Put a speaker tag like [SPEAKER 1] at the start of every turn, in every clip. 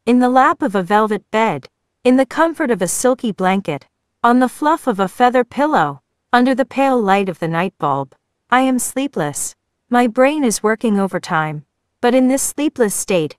[SPEAKER 1] in the lap of a velvet bed, in the comfort of a silky blanket, on the fluff of a feather pillow, under the pale light of the night bulb. I am sleepless. My brain is working overtime. But in this sleepless state,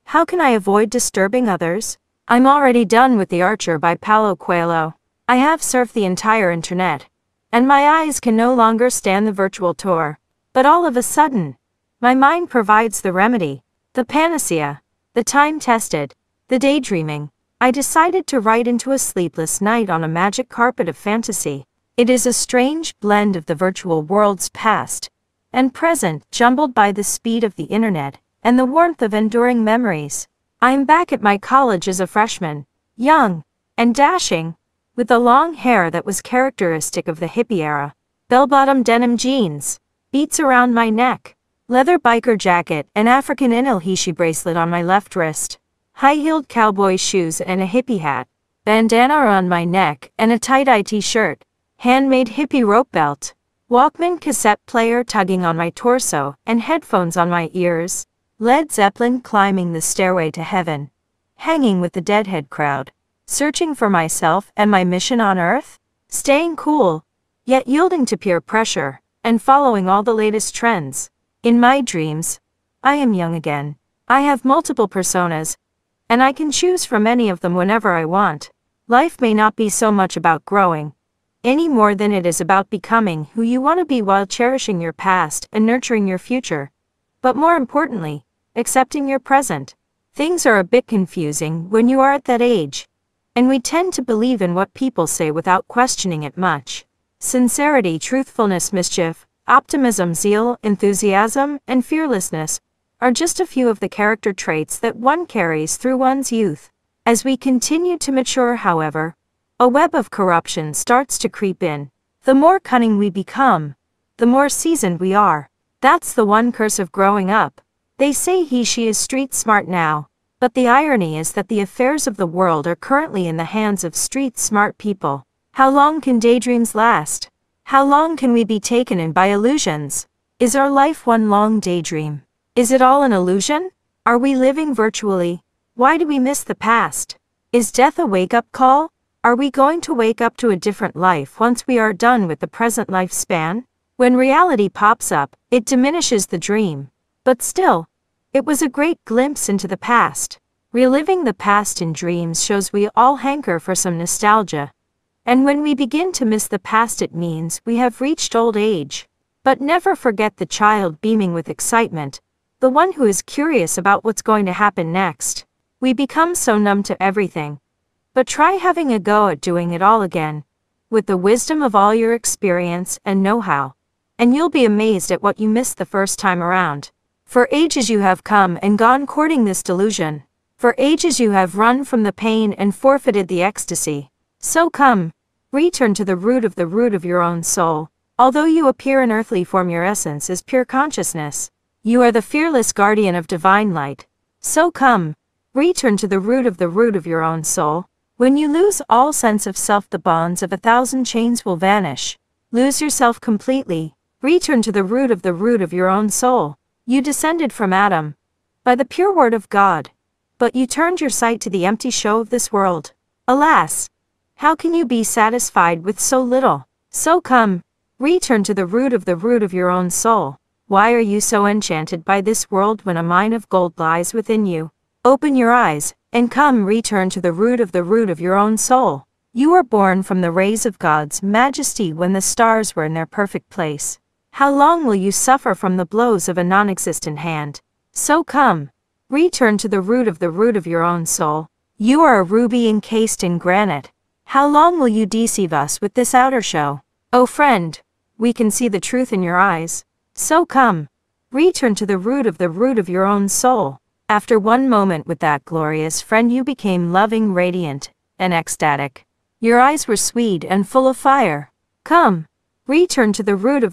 [SPEAKER 1] how can I avoid disturbing others? I'm already done with The Archer by Paulo Coelho. I have surfed the entire internet, and my eyes can no longer stand the virtual tour. But all of a sudden, my mind provides the remedy, the panacea, the time-tested, the daydreaming. I decided to write into a sleepless night on a magic carpet of fantasy. It is a strange blend of the virtual world's past and present, jumbled by the speed of the internet and the warmth of enduring memories. I am back at my college as a freshman, young and dashing, with the long hair that was characteristic of the hippie era, bell-bottom denim jeans, beads around my neck, leather biker jacket, and African Inalhishi bracelet on my left wrist, high-heeled cowboy shoes and a hippie hat, bandana around my neck and a tie-dye t-shirt, handmade hippie rope belt, Walkman cassette player tugging on my torso and headphones on my ears, Led Zeppelin climbing the stairway to heaven, hanging with the Deadhead crowd, searching for myself and my mission on Earth, staying cool, yet yielding to peer pressure, and following all the latest trends. In my dreams, I am young again. I have multiple personas, and I can choose from any of them whenever I want. Life may not be so much about growing, any more than it is about becoming who you want to be while cherishing your past and nurturing your future. But more importantly, accepting your present. Things are a bit confusing when you are at that age, and we tend to believe in what people say without questioning it much. Sincerity, truthfulness, mischief, optimism, zeal, enthusiasm, and fearlessness are just a few of the character traits that one carries through one's youth. As we continue to mature, however, a web of corruption starts to creep in. The more cunning we become, the more seasoned we are. That's the one curse of growing up. They say she is street smart now, but the irony is that the affairs of the world are currently in the hands of street smart people. How long can daydreams last? How long can we be taken in by illusions? Is our life one long daydream? Is it all an illusion? Are we living virtually? Why do we miss the past? Is death a wake-up call? Are we going to wake up to a different life once we are done with the present lifespan? When reality pops up, it diminishes the dream. But still, it was a great glimpse into the past. Reliving the past in dreams shows we all hanker for some nostalgia. And when we begin to miss the past, it means we have reached old age. But never forget the child beaming with excitement, the one who is curious about what's going to happen next. We become so numb to everything. But try having a go at doing it all again, with the wisdom of all your experience and know-how, and you'll be amazed at what you missed the first time around. For ages you have come and gone courting this delusion. For ages you have run from the pain and forfeited the ecstasy. So come, return to the root of your own soul. Although you appear in earthly form, your essence is pure consciousness. You are the fearless guardian of divine light. So come, return to the root of your own soul. When you lose all sense of self, the bonds of 1,000 chains will vanish. Lose yourself completely. Return to the root of your own soul. You descended from Adam, by the pure word of God, but you turned your sight to the empty show of this world. Alas! How can you be satisfied with so little? So come, return to the root of your own soul. Why are you so enchanted by this world when a mine of gold lies within you? Open your eyes, and come, return to the root of your own soul. You were born from the rays of God's majesty when the stars were in their perfect place. How long will you suffer from the blows of a non-existent hand? So come, return to the root of your own soul. You are a ruby encased in granite. How long will you deceive us with this outer show? Oh friend, we can see the truth in your eyes. So come, return to the root of your own soul. After one moment with that glorious friend, you became loving, radiant, and ecstatic. Your eyes were sweet and full of fire. Come, return to the root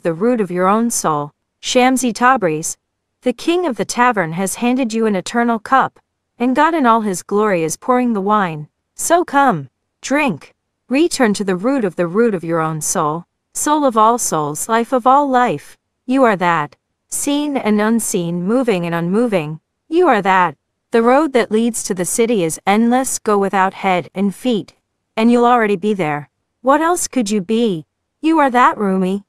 [SPEAKER 1] of your own soul. Shamsi Tabriz, the king of the tavern, has handed you an eternal cup, and God in all his glory is pouring the wine. So come, drink. Return to the root of your own soul. Soul of all souls, life of all life. You are that, seen and unseen, moving and unmoving. You are that, The road that leads to the city is endless, go without head and feet, and you'll already be there. What else could you be? You are that, Rumi.